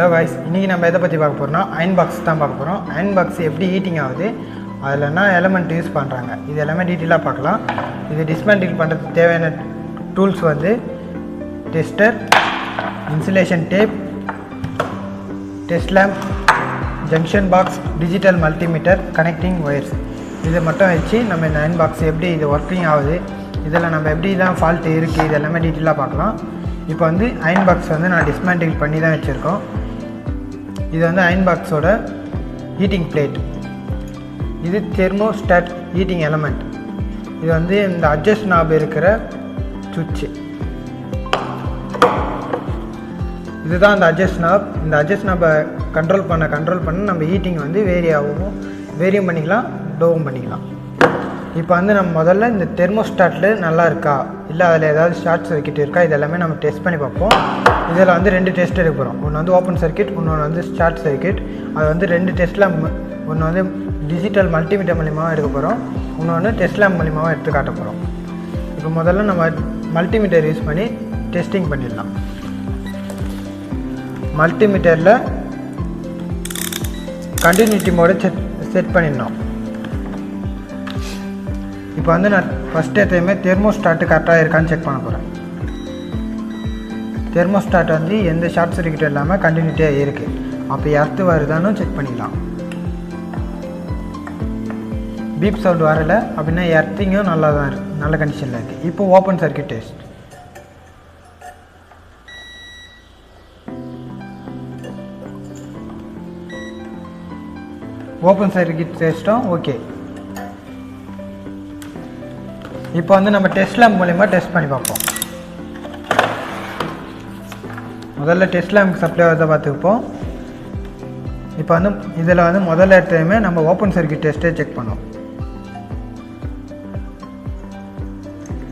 Hello guys, இன்றைக்கி நம்ம எதை பற்றி பார்க்க போகிறோம்னா அயன் பாக்ஸ் தான் பார்க்க போகிறோம். அயன் பாக்ஸ் எப்படி ஹீட்டிங் ஆகுது, அதில் என்ன எலமெண்ட் யூஸ் பண்ணுறாங்க, இது எல்லாமே டீட்டெயிலாக பார்க்கலாம். இது டிஸ்மேண்டில் பண்ணுறதுக்கு தேவையான டூல்ஸ் வந்து tester, insulation tape, test lamp, junction box, digital multimeter, connecting wires. இதை மட்டும் வச்சு நம்ம இந்த அயன் பாக்ஸ் எப்படி இது ஒர்க்கிங் ஆகுது, இதில் நம்ம எப்படி தான் ஃபால்ட்டு இருக்குது, இது எல்லாமே டீட்டெயிலாக பார்க்கலாம். இப்போ வந்து அயன் பாக்ஸ் வந்து நான் டிஸ்மேண்டில் பண்ணி தான் வச்சுருக்கோம். இது வந்து அயன் பாக்ஸோட ஹீட்டிங் பிளேட். இது தெர்மோஸ்டாட் ஹீட்டிங் எலமெண்ட். இது வந்து இந்த அட்ஜஸ்ட் நாப் இருக்கிற சுவிட்சு. இதுதான் அந்த அட்ஜஸ்ட் நாப். இந்த அட்ஜஸ்ட் நாப்பை கண்ட்ரோல் பண்ண நம்ம ஹீட்டிங் வந்து வேரியும் பண்ணிக்கலாம், லோவும் பண்ணிக்கலாம். இப்போ வந்து நம்ம முதல்ல இந்த தெர்மோஸ்டாட்டில் நல்லா இருக்கா, இல்லை அதில் ஏதாவது ஷார்ட் சர்க்கியூட் இருக்கா, இது எல்லாமே நம்ம டெஸ்ட் பண்ணி பார்ப்போம். இதில் வந்து 2 டெஸ்ட் எடுக்க போகிறோம். ஒன்று வந்து ஓப்பன் சர்க்கியூட், இன்னொன்று வந்து ஷார்ட் சர்க்கியூட். அது வந்து 2 டெஸ்ட் லேம்ப், ஒன்று வந்து டிஜிட்டல் மல்டிமீட்டர் மூலியமாக எடுக்க போகிறோம், இன்னொன்று டெஸ்ட் லேம்ப் மூலியமாக எடுத்து காட்ட போகிறோம். இப்போ முதல்ல நம்ம மல்டிமீட்டர் யூஸ் பண்ணி டெஸ்டிங் பண்ணிடலாம். மல்டிமீட்டரில் கண்டினியூட்டி மோடு செட் பண்ணிடணும். இப்போ வந்து நான் ஃபஸ்ட் டைமே தெர்மோஸ்டாட்டு கரெக்டாக இருக்கான்னு செக் பண்ண போகிறேன். தெர்மோஸ்டாட் வந்து எந்த ஷார்ட் சர்க்கியூட் இல்லாமல் கண்டினியூட்டியாக இருக்குது. அப்போ எர்த்து வருதான்னு செக் பண்ணிக்கலாம். பீப் சவுண்ட் வரலை அப்படின்னா எர்த்திங்கும் நல்லா தான் இருக்குது, நல்ல கண்டிஷனில் இருக்குது. இப்போ open circuit test. Open circuit டெஸ்ட்டும் ஓகே. இப்போ வந்து நம்ம டெஸ்ட் லேம்ப் மூலிமா டெஸ்ட் பண்ணி பார்ப்போம். முதல்ல டெஸ்ட் லேம்ப் சப்ளை வரதை பார்த்துப்போம். இப்போ வந்து இதில் வந்து முதல்ல எடுத்ததுமே நம்ம ஓப்பன் சர்க்கியூட் டெஸ்ட்டே செக் பண்ணோம்.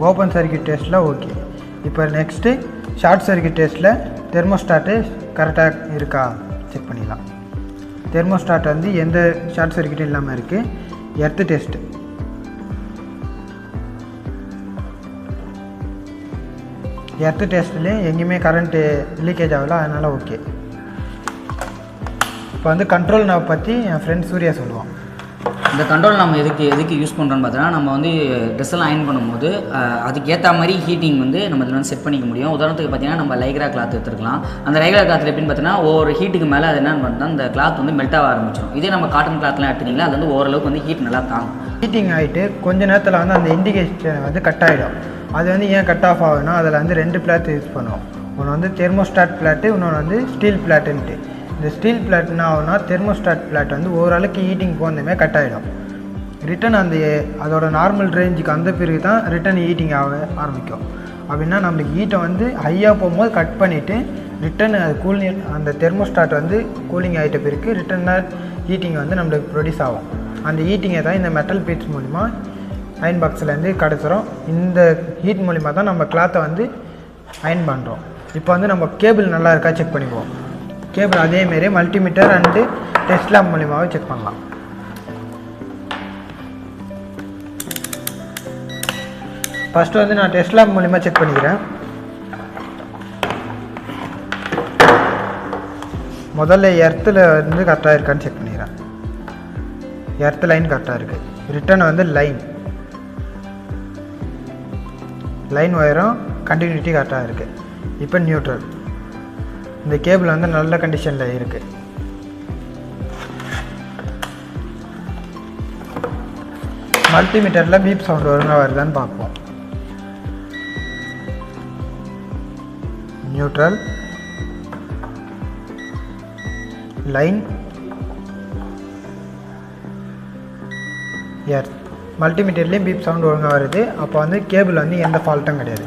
ஓப்பன் சர்க்கியூட் டெஸ்ட்டில் ஓகே. இப்போ நெக்ஸ்ட்டு ஷார்ட் சர்க்கியூட் டெஸ்ட்டில் தெர்மோஸ்டாட்டு கரெக்டாக இருக்கா செக் பண்ணிடலாம். தெர்மோஸ்டாட் வந்து எந்த ஷார்ட் சர்க்கியூட்டும் இல்லாமல் இருக்குது. Earth test. எர்த்து டெஸ்ட்லேயும் எங்கேயுமே கரண்ட்டு லீக்கேஜ் ஆகல, அதனால் ஓகே. இப்போ வந்து கண்ட்ரோல் நாப் பற்றி என் ஃப்ரெண்ட் சூர்யா சொல்லுவான். இந்த கண்ட்ரோல் நம்ம எதுக்கு யூஸ் பண்ணுறோன்னு பார்த்தோன்னா, நம்ம வந்து ட்ரெஸ்ஸெல்லாம் அயன் பண்ணும்போது அதுக்கு ஏற்ற மாதிரி ஹீட்டிங் வந்து நம்ம இதில் வந்து செட் பண்ணிக்க முடியும். உதாரணத்துக்கு பார்த்தீங்கன்னா நம்ம லைக்ரா கிளாத் எடுத்துருக்கலாம். அந்த லைக்ரா கிளாத்தில் எப்படின்னு பார்த்தீங்கன்னா ஒவ்வொரு ஹீட்டுக்கு மேலே அது என்னென்னு பார்த்தா அந்த கிளாத் வந்து மெல்ட் ஆக ஆரம்பிச்சிடும். இதே நம்ம காட்டன் கிளாத்லாம் எடுத்துட்டிங்கன்னா அது வந்து ஓரளவுக்கு வந்து ஹீட் நல்லா தாங்கும். ஹீட்டிங் ஆகிட்டு கொஞ்ச நேரத்தில் வந்து அந்த இண்டிகேஷன் வந்து கட் ஆகிடும். அது வந்து ஏன் கட் ஆஃப் ஆகுதுன்னா அதில் வந்து 2 பிளாட் யூஸ் பண்ணுவோம். ஒன்று வந்து தெர்மோஸ்டாட் பிளாட்டு, இன்னொன்று வந்து ஸ்டீல் பிளாட்டுன்ட்டு. இந்த ஸ்டீல் பிளாட் என்ன ஆகுனா, தெர்மோஸ்டாட் பிளாட் வந்து ஓரளவுக்கு ஹீட்டிங் போனதுமே கட் ஆகிடும். ரிட்டன் அதோட நார்மல் ரேஞ்சுக்கு அந்த பிறகு தான் ரிட்டன் ஹீட்டிங் ஆக ஆரம்பிக்கும். அப்படின்னா நம்மளுக்கு ஹீட்டை வந்து ஹையாக போகும்போது கட் பண்ணிவிட்டு ரிட்டன் அது கூலிங், அந்த தெர்மோஸ்டாட் வந்து கூலிங் ஆகிட்ட பிறகு ரிட்டனாக ஹீட்டிங் வந்து நம்மளுக்கு ப்ரொடியூஸ் ஆகும். அந்த ஹீட்டிங்கை தான் இந்த மெட்டல் பீட்ஸ் மூலிமா அயன் பாக்ஸ்லேருந்து கிடச்சிரும். இந்த ஹீட் மூலிமா தான் நம்ம கிளாத்தை வந்து அயன் பண்ணுறோம். இப்போ வந்து நம்ம கேபிள் நல்லா இருக்கா செக் பண்ணிக்குவோம். கேபிள் அதேமாரி மல்டிமீட்டர் அண்டு டெஸ்ட் லேம்ப் மூலிமாவே செக் பண்ணலாம். ஃபஸ்ட்டு வந்து நான் டெஸ்ட் லேம்ப் மூலிமா செக் பண்ணிக்கிறேன். முதல்ல எர்த்தில் வந்து கரெக்டாக இருக்கான்னு செக் பண்ணிக்கிறேன். எர்த் லைன் கரெக்டாக இருக்குது. ரிட்டன் வந்து லைன் ஒயரும் கண்டினியூட்டி கரெக்டாக இருக்குது. இப்போ நியூட்ரல். இந்த கேபிள் வந்து நல்ல கண்டிஷனில் இருக்குது. மல்டிமீட்டரில் பீப் சவுண்ட் ஒழுங்காக வருதான்னு பார்ப்போம். Neutral, line, earth. மல்டிமீட்டர்லேயும் பீப் சவுண்ட் ஒழுங்காக வருது. அப்போ வந்து கேபிள் வந்து எந்த ஃபால்ட்டும் கிடையாது.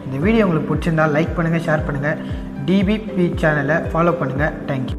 இந்த வீடியோ உங்களுக்கு பிடிச்சிருந்தால் லைக் பண்ணுங்கள், ஷேர் பண்ணுங்கள், டிபிபி சேனலை ஃபாலோ பண்ணுங்கள். தேங்க்யூ.